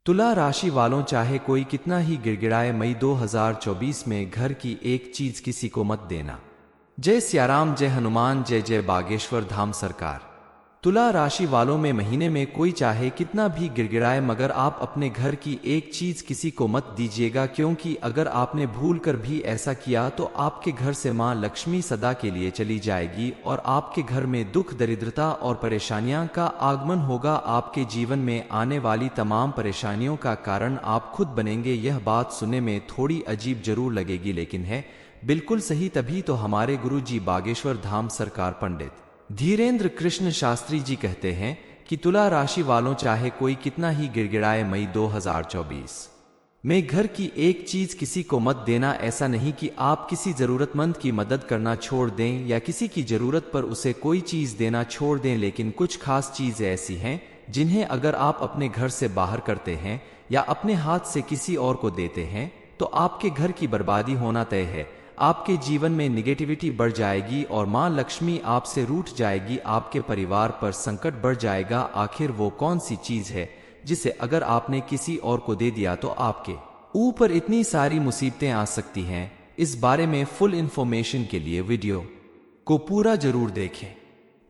तुला राशि वालों, चाहे कोई कितना ही गिड़गिड़ाए, मई 2024 में घर की एक चीज किसी को मत देना। जय सियाराम, जय हनुमान, जय जय बागेश्वर धाम सरकार। तुला राशि वालों में महीने में कोई चाहे कितना भी गिड़गिड़ाए, मगर आप अपने घर की एक चीज किसी को मत दीजिएगा, क्योंकि अगर आपने भूल कर भी ऐसा किया तो आपके घर से मां लक्ष्मी सदा के लिए चली जाएगी और आपके घर में दुख, दरिद्रता और परेशानियां का आगमन होगा। आपके जीवन में आने वाली तमाम परेशानियों का कारण आप खुद बनेंगे। यह बात सुनने में थोड़ी अजीब जरूर लगेगी, लेकिन है बिल्कुल सही। तभी तो हमारे गुरु जी बागेश्वर धाम सरकार पंडित धीरेन्द्र कृष्ण शास्त्री जी कहते हैं कि तुला राशि वालों, चाहे कोई कितना ही गिड़गिड़ाए, मई 2024 में घर की एक चीज किसी को मत देना। ऐसा नहीं कि आप किसी जरूरतमंद की मदद करना छोड़ दें या किसी की जरूरत पर उसे कोई चीज देना छोड़ दें, लेकिन कुछ खास चीजें ऐसी हैं जिन्हें अगर आप अपने घर से बाहर करते हैं या अपने हाथ से किसी और को देते हैं तो आपके घर की बर्बादी होना तय है। आपके जीवन में निगेटिविटी बढ़ जाएगी और मां लक्ष्मी आपसे रूठ जाएगी। आपके परिवार पर संकट बढ़ जाएगा। आखिर वो कौन सी चीज है जिसे अगर आपने किसी और को दे दिया तो आपके ऊपर इतनी सारी मुसीबतें आ सकती हैं? इस बारे में फुल इंफॉर्मेशन के लिए वीडियो को पूरा जरूर देखें।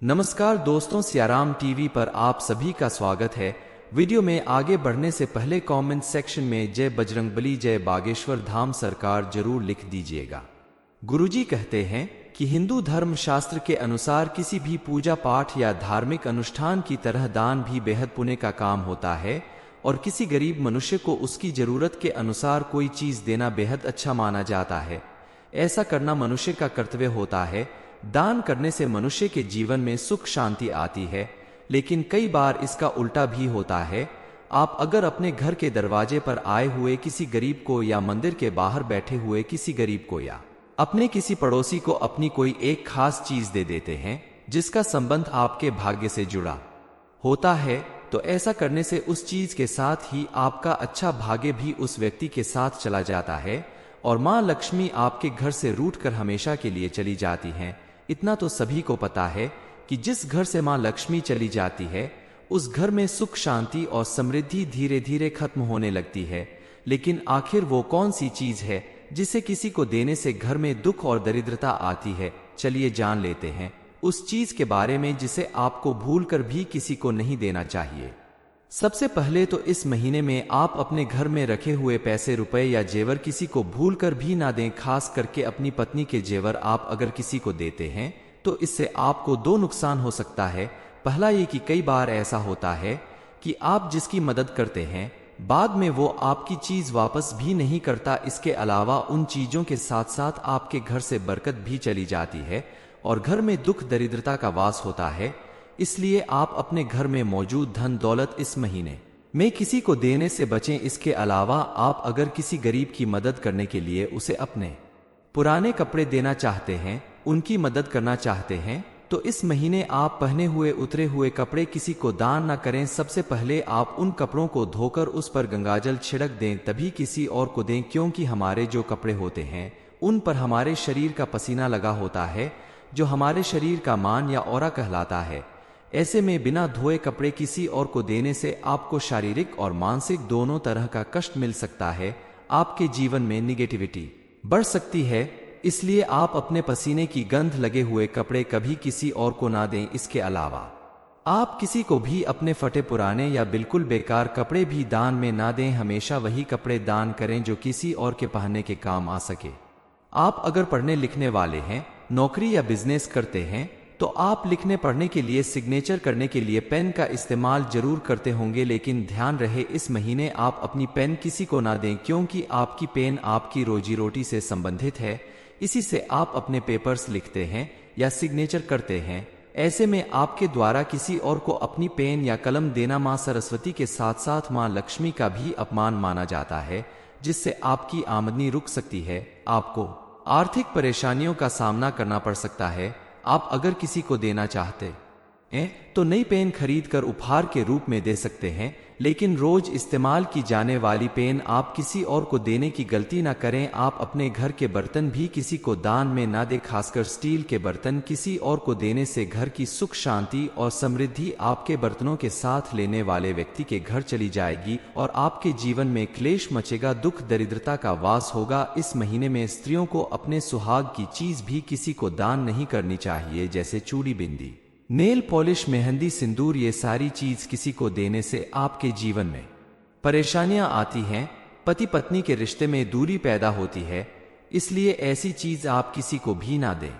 नमस्कार दोस्तों, सियाराम टीवी पर आप सभी का स्वागत है। वीडियो में आगे बढ़ने से पहले कमेंट सेक्शन में जय बजरंगबली, जय बागेश्वर धाम सरकार जरूर लिख दीजिएगा। गुरुजी कहते हैं कि हिंदू धर्म शास्त्र के अनुसार किसी भी पूजा पाठ या धार्मिक अनुष्ठान की तरह दान भी बेहद पुण्य का काम होता है और किसी गरीब मनुष्य को उसकी जरूरत के अनुसार कोई चीज देना बेहद अच्छा माना जाता है। ऐसा करना मनुष्य का कर्तव्य होता है। दान करने से मनुष्य के जीवन में सुख शांति आती है, लेकिन कई बार इसका उल्टा भी होता है। आप अगर अपने घर के दरवाजे पर आए हुए किसी गरीब को या मंदिर के बाहर बैठे हुए किसी गरीब को या अपने किसी पड़ोसी को अपनी कोई एक खास चीज दे देते हैं जिसका संबंध आपके भाग्य से जुड़ा होता है, तो ऐसा करने से उस चीज के साथ ही आपका अच्छा भाग्य भी उस व्यक्ति के साथ चला जाता है और मां लक्ष्मी आपके घर से रूठकर हमेशा के लिए चली जाती हैं। इतना तो सभी को पता है कि जिस घर से मां लक्ष्मी चली जाती है उस घर में सुख शांति और समृद्धि धीरे धीरे खत्म होने लगती है। लेकिन आखिर वो कौन सी चीज है जिसे किसी को देने से घर में दुख और दरिद्रता आती है? चलिए जान लेते हैं उस चीज के बारे में जिसे आपको भूलकर भी किसी को नहीं देना चाहिए। सबसे पहले तो इस महीने में आप अपने घर में रखे हुए पैसे, रुपए या जेवर किसी को भूलकर भी ना दें। खास करके अपनी पत्नी के जेवर आप अगर किसी को देते हैं तो इससे आपको दो नुकसान हो सकता है। पहला ये कि कई बार ऐसा होता है कि आप जिसकी मदद करते हैं बाद में वो आपकी चीज वापस भी नहीं करता। इसके अलावा उन चीजों के साथ साथ आपके घर से बरकत भी चली जाती है और घर में दुख दरिद्रता का वास होता है। इसलिए आप अपने घर में मौजूद धन दौलत इस महीने में किसी को देने से बचें। इसके अलावा आप अगर किसी गरीब की मदद करने के लिए उसे अपने पुराने कपड़े देना चाहते हैं, उनकी मदद करना चाहते हैं, तो इस महीने आप पहने हुए उतरे हुए कपड़े किसी को दान न करें। सबसे पहले आप उन कपड़ों को धोकर उस पर गंगाजल छिड़क दें, तभी किसी और को दें, क्योंकि हमारे जो कपड़े होते हैं उन पर हमारे शरीर का पसीना लगा होता है जो हमारे शरीर का मान या ऑरा कहलाता है। ऐसे में बिना धोए कपड़े किसी और को देने से आपको शारीरिक और मानसिक दोनों तरह का कष्ट मिल सकता है। आपके जीवन में निगेटिविटी बढ़ सकती है। इसलिए आप अपने पसीने की गंध लगे हुए कपड़े कभी किसी और को ना दें। इसके अलावा आप किसी को भी अपने फटे पुराने या बिल्कुल बेकार कपड़े भी दान में ना दें। हमेशा वही कपड़े दान करें जो किसी और के पहनने के काम आ सके। आप अगर पढ़ने लिखने वाले हैं, नौकरी या बिजनेस करते हैं, तो आप लिखने पढ़ने के लिए, सिग्नेचर करने के लिए पेन का इस्तेमाल जरूर करते होंगे, लेकिन ध्यान रहे इस महीने आप अपनी पेन किसी को ना दें, क्योंकि आपकी पेन आपकी रोजी रोटी से संबंधित है। इसी से आप अपने पेपर्स लिखते हैं या सिग्नेचर करते हैं। ऐसे में आपके द्वारा किसी और को अपनी पेन या कलम देना मां सरस्वती के साथ साथ मां लक्ष्मी का भी अपमान माना जाता है, जिससे आपकी आमदनी रुक सकती है। आपको आर्थिक परेशानियों का सामना करना पड़ सकता है। आप अगर किसी को देना चाहते हैं तो नई पेन खरीद कर उपहार के रूप में दे सकते हैं। लेकिन रोज इस्तेमाल की जाने वाली पेन आप किसी और को देने की गलती ना करें। आप अपने घर के बर्तन भी किसी को दान में ना दें, खासकर स्टील के बर्तन किसी और को देने से घर की सुख शांति और समृद्धि आपके बर्तनों के साथ लेने वाले व्यक्ति के घर चली जाएगी और आपके जीवन में क्लेश मचेगा, दुख दरिद्रता का वास होगा। इस महीने में स्त्रियों को अपने सुहाग की चीज भी किसी को दान नहीं करनी चाहिए, जैसे चूड़ी, बिंदी, नेल पॉलिश, मेहंदी, सिंदूर। ये सारी चीज किसी को देने से आपके जीवन में परेशानियां आती हैं, पति पत्नी के रिश्ते में दूरी पैदा होती है, इसलिए ऐसी चीज आप किसी को भी ना दें।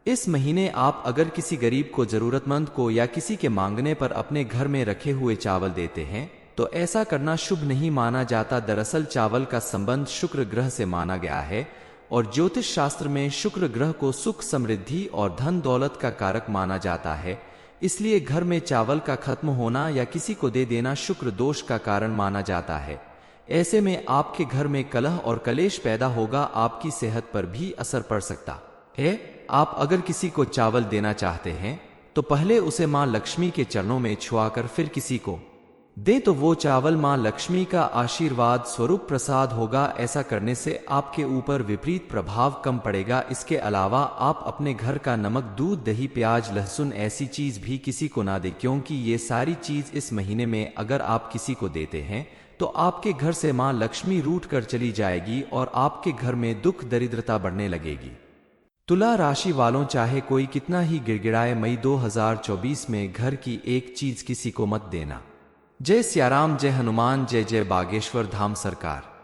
इस महीने आप अगर किसी गरीब को, जरूरतमंद को या किसी के मांगने पर अपने घर में रखे हुए चावल देते हैं तो ऐसा करना शुभ नहीं माना जाता। दरअसल चावल का संबंध शुक्र ग्रह से माना गया है और ज्योतिष शास्त्र में शुक्र ग्रह को सुख, समृद्धि और धन दौलत का कारक माना जाता है। इसलिए घर में चावल का खत्म होना या किसी को दे देना शुक्र दोष का कारण माना जाता है। ऐसे में आपके घर में कलह और कलेश पैदा होगा, आपकी सेहत पर भी असर पड़ सकता है। आप अगर किसी को चावल देना चाहते हैं तो पहले उसे मां लक्ष्मी के चरणों में छुआकर फिर किसी को दे तो वो चावल मां लक्ष्मी का आशीर्वाद स्वरूप प्रसाद होगा। ऐसा करने से आपके ऊपर विपरीत प्रभाव कम पड़ेगा। इसके अलावा आप अपने घर का नमक, दूध, दही, प्याज, लहसुन ऐसी चीज भी किसी को ना दे, क्योंकि ये सारी चीज इस महीने में अगर आप किसी को देते हैं तो आपके घर से मां लक्ष्मी रूठ कर चली जाएगी और आपके घर में दुख दरिद्रता बढ़ने लगेगी। तुला राशि वालों, चाहे कोई कितना ही गिड़गिड़ाए, मई 2024 में घर की एक चीज किसी को मत देना। जय सियाराम, जय हनुमान, जय जय बागेश्वर धाम सरकार।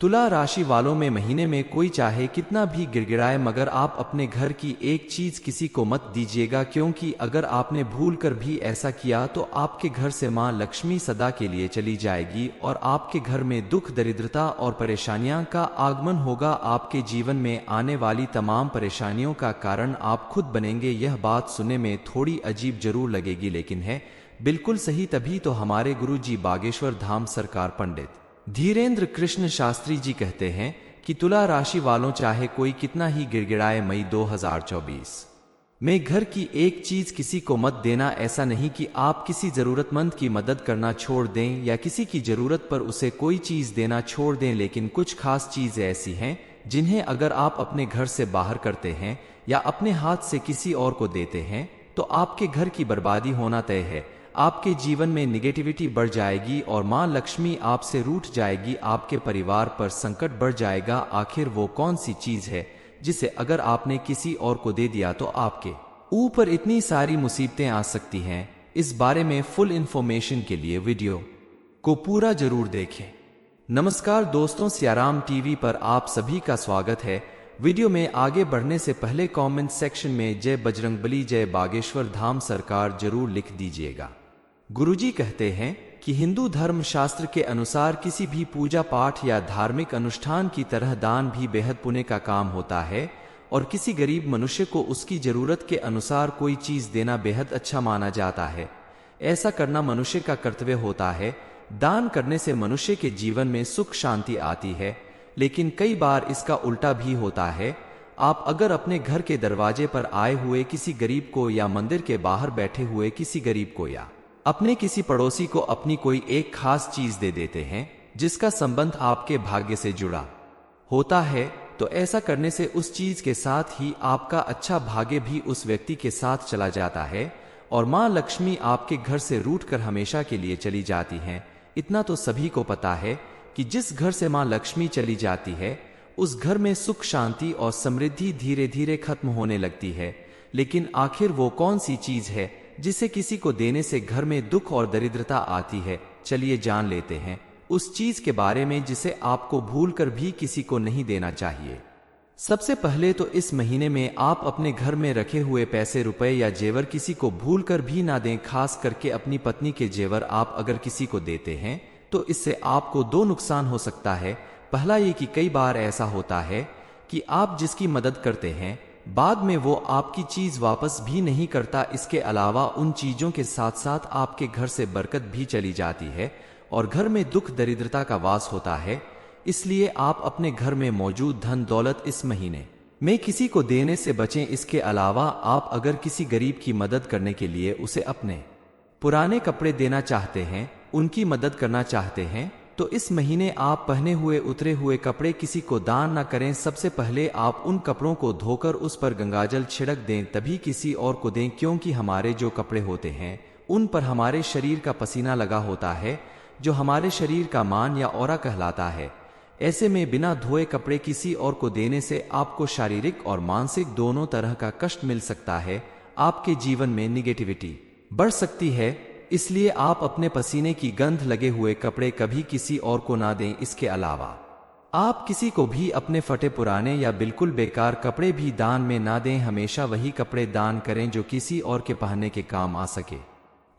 तुला राशि वालों में महीने में कोई चाहे कितना भी गिड़गिड़ाए, मगर आप अपने घर की एक चीज किसी को मत दीजिएगा, क्योंकि अगर आपने भूल कर भी ऐसा किया तो आपके घर से मां लक्ष्मी सदा के लिए चली जाएगी और आपके घर में दुख, दरिद्रता और परेशानियां का आगमन होगा। आपके जीवन में आने वाली तमाम परेशानियों का कारण आप खुद बनेंगे। यह बात सुनने में थोड़ी अजीब जरूर लगेगी, लेकिन है बिल्कुल सही। तभी तो हमारे गुरु जी बागेश्वर धाम सरकार पंडित धीरेन्द्र कृष्ण शास्त्री जी कहते हैं कि तुला राशि वालों, चाहे कोई कितना ही गिड़गिड़ाए, मई 2024 में घर की एक चीज किसी को मत देना। ऐसा नहीं कि आप किसी जरूरतमंद की मदद करना छोड़ दें या किसी की जरूरत पर उसे कोई चीज देना छोड़ दें, लेकिन कुछ खास चीजें ऐसी हैं जिन्हें अगर आप अपने घर से बाहर करते हैं या अपने हाथ से किसी और को देते हैं तो आपके घर की बर्बादी होना तय है। आपके जीवन में निगेटिविटी बढ़ जाएगी और मां लक्ष्मी आपसे रूठ जाएगी, आपके परिवार पर संकट बढ़ जाएगा। आखिर वो कौन सी चीज है जिसे अगर आपने किसी और को दे दिया तो आपके ऊपर इतनी सारी मुसीबतें आ सकती हैं? इस बारे में फुल इंफॉर्मेशन के लिए वीडियो को पूरा जरूर देखें। नमस्कार दोस्तों, सियाराम टीवी पर आप सभी का स्वागत है। वीडियो में आगे बढ़ने से पहले कमेंट सेक्शन में जय बजरंगबली, जय बागेश्वर धाम सरकार जरूर लिख दीजिएगा। गुरुजी कहते हैं कि हिंदू धर्म शास्त्र के अनुसार किसी भी पूजा पाठ या धार्मिक अनुष्ठान की तरह दान भी बेहद पुण्य का काम होता है और किसी गरीब मनुष्य को उसकी जरूरत के अनुसार कोई चीज देना बेहद अच्छा माना जाता है। ऐसा करना मनुष्य का कर्तव्य होता है। दान करने से मनुष्य के जीवन में सुख शांति आती है, लेकिन कई बार इसका उल्टा भी होता है। आप अगर अपने घर के दरवाजे पर आए हुए किसी गरीब को या मंदिर के बाहर बैठे हुए किसी गरीब को या अपने किसी पड़ोसी को अपनी कोई एक खास चीज दे देते हैं जिसका संबंध आपके भाग्य से जुड़ा होता है, तो ऐसा करने से उस चीज के साथ ही आपका अच्छा भाग्य भी उस व्यक्ति के साथ चला जाता है और मां लक्ष्मी आपके घर से रूठ कर हमेशा के लिए चली जाती हैं। इतना तो सभी को पता है कि जिस घर से मां लक्ष्मी चली जाती है उस घर में सुख, शांति और समृद्धि धीरे धीरे खत्म होने लगती है। लेकिन आखिर वो कौन सी चीज है जिसे किसी को देने से घर में दुख और दरिद्रता आती है? चलिए जान लेते हैं उस चीज के बारे में जिसे आपको भूल कर भी किसी को नहीं देना चाहिए। सबसे पहले तो इस महीने में आप अपने घर में रखे हुए पैसे, रुपए या जेवर किसी को भूल कर भी ना दें। खास करके अपनी पत्नी के जेवर आप अगर किसी को देते हैं तो इससे आपको दो नुकसान हो सकता है। पहला ये कि कई बार ऐसा होता है कि आप जिसकी मदद करते हैं बाद में वो आपकी चीज वापस भी नहीं करता। इसके अलावा उन चीजों के साथ साथ आपके घर से बरकत भी चली जाती है और घर में दुख दरिद्रता का वास होता है। इसलिए आप अपने घर में मौजूद धन दौलत इस महीने में किसी को देने से बचें। इसके अलावा आप अगर किसी गरीब की मदद करने के लिए उसे अपने पुराने कपड़े देना चाहते हैं उनकी मदद करना चाहते हैं तो इस महीने आप पहने हुए उतरे हुए कपड़े किसी को दान न करें। सबसे पहले आप उन कपड़ों को धोकर उस पर गंगाजल छिड़क दें, तभी किसी और को दें, क्योंकि हमारे जो कपड़े होते हैं उन पर हमारे शरीर का पसीना लगा होता है, जो हमारे शरीर का मान या ऑरा कहलाता है। ऐसे में बिना धोए कपड़े किसी और को देने से आपको शारीरिक और मानसिक दोनों तरह का कष्ट मिल सकता है। आपके जीवन में निगेटिविटी बढ़ सकती है, इसलिए आप अपने पसीने की गंध लगे हुए कपड़े कभी किसी और को ना दें। इसके अलावा आप किसी को भी अपने फटे पुराने या बिल्कुल बेकार कपड़े भी दान में ना दें। हमेशा वही कपड़े दान करें जो किसी और के पहनने के काम आ सके।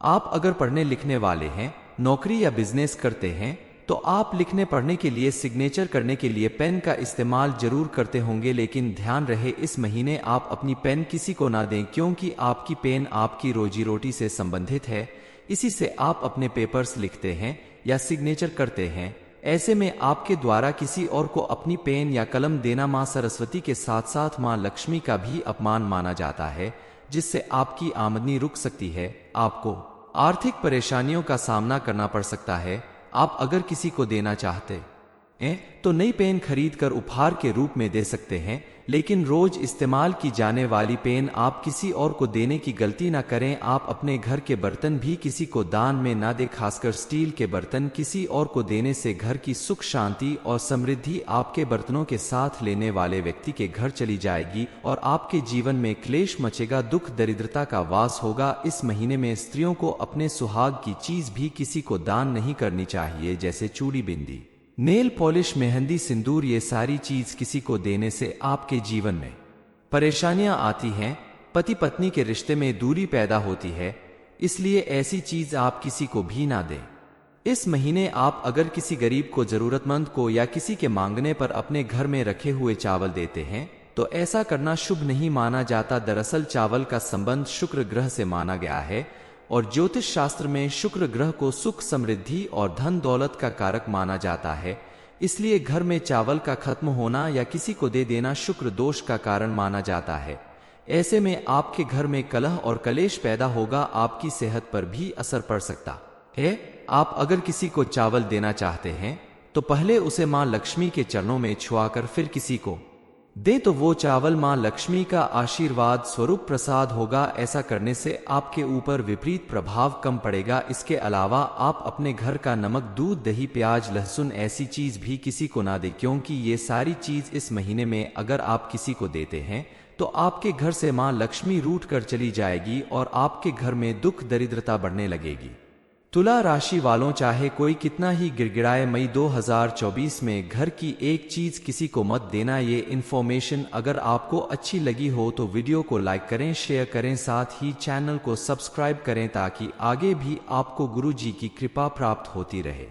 आप अगर पढ़ने लिखने वाले हैं, नौकरी या बिजनेस करते हैं तो आप लिखने पढ़ने के लिए सिग्नेचर करने के लिए पेन का इस्तेमाल जरूर करते होंगे, लेकिन ध्यान रहे इस महीने आप अपनी पेन किसी को ना दें, क्योंकि आपकी पेन आपकी रोजी रोटी से संबंधित है। इसी से आप अपने पेपर्स लिखते हैं या सिग्नेचर करते हैं। ऐसे में आपके द्वारा किसी और को अपनी पेन या कलम देना मां सरस्वती के साथ साथ मां लक्ष्मी का भी अपमान माना जाता है, जिससे आपकी आमदनी रुक सकती है। आपको आर्थिक परेशानियों का सामना करना पड़ सकता है। आप अगर किसी को देना चाहते हैं तो नई पेन खरीद कर उपहार के रूप में दे सकते हैं, लेकिन रोज इस्तेमाल की जाने वाली पेन आप किसी और को देने की गलती ना करें। आप अपने घर के बर्तन भी किसी को दान में ना दें, खासकर स्टील के बर्तन। किसी और को देने से घर की सुख शांति और समृद्धि आपके बर्तनों के साथ लेने वाले व्यक्ति के घर चली जाएगी और आपके जीवन में क्लेश मचेगा, दुख दरिद्रता का वास होगा। इस महीने में स्त्रियों को अपने सुहाग की चीज भी किसी को दान नहीं करनी चाहिए, जैसे चूड़ी, बिंदी, नेल पॉलिश, मेहंदी, सिंदूर। ये सारी चीज किसी को देने से आपके जीवन में परेशानियां आती हैं, पति पत्नी के रिश्ते में दूरी पैदा होती है, इसलिए ऐसी चीज आप किसी को भी ना दें। इस महीने आप अगर किसी गरीब को, जरूरतमंद को या किसी के मांगने पर अपने घर में रखे हुए चावल देते हैं तो ऐसा करना शुभ नहीं माना जाता। दरअसल चावल का संबंध शुक्र ग्रह से माना गया है और ज्योतिष शास्त्र में शुक्र ग्रह को सुख, समृद्धि और धन दौलत का कारक माना जाता है। इसलिए घर में चावल का खत्म होना या किसी को दे देना शुक्र दोष का कारण माना जाता है। ऐसे में आपके घर में कलह और कलेश पैदा होगा, आपकी सेहत पर भी असर पड़ सकता है। आप अगर किसी को चावल देना चाहते हैं तो पहले उसे मां लक्ष्मी के चरणों में छुआकर फिर किसी को दे तो वो चावल मां लक्ष्मी का आशीर्वाद स्वरूप प्रसाद होगा। ऐसा करने से आपके ऊपर विपरीत प्रभाव कम पड़ेगा। इसके अलावा आप अपने घर का नमक, दूध, दही, प्याज, लहसुन ऐसी चीज भी किसी को ना दे, क्योंकि ये सारी चीज इस महीने में अगर आप किसी को देते हैं तो आपके घर से मां लक्ष्मी रूठ कर चली जाएगी और आपके घर में दुख दरिद्रता बढ़ने लगेगी। तुला राशि वालों, चाहे कोई कितना ही गिड़गिड़ाए, मई 2024 में घर की एक चीज किसी को मत देना। ये इन्फॉर्मेशन अगर आपको अच्छी लगी हो तो वीडियो को लाइक करें, शेयर करें, साथ ही चैनल को सब्सक्राइब करें ताकि आगे भी आपको गुरु जी की कृपा प्राप्त होती रहे।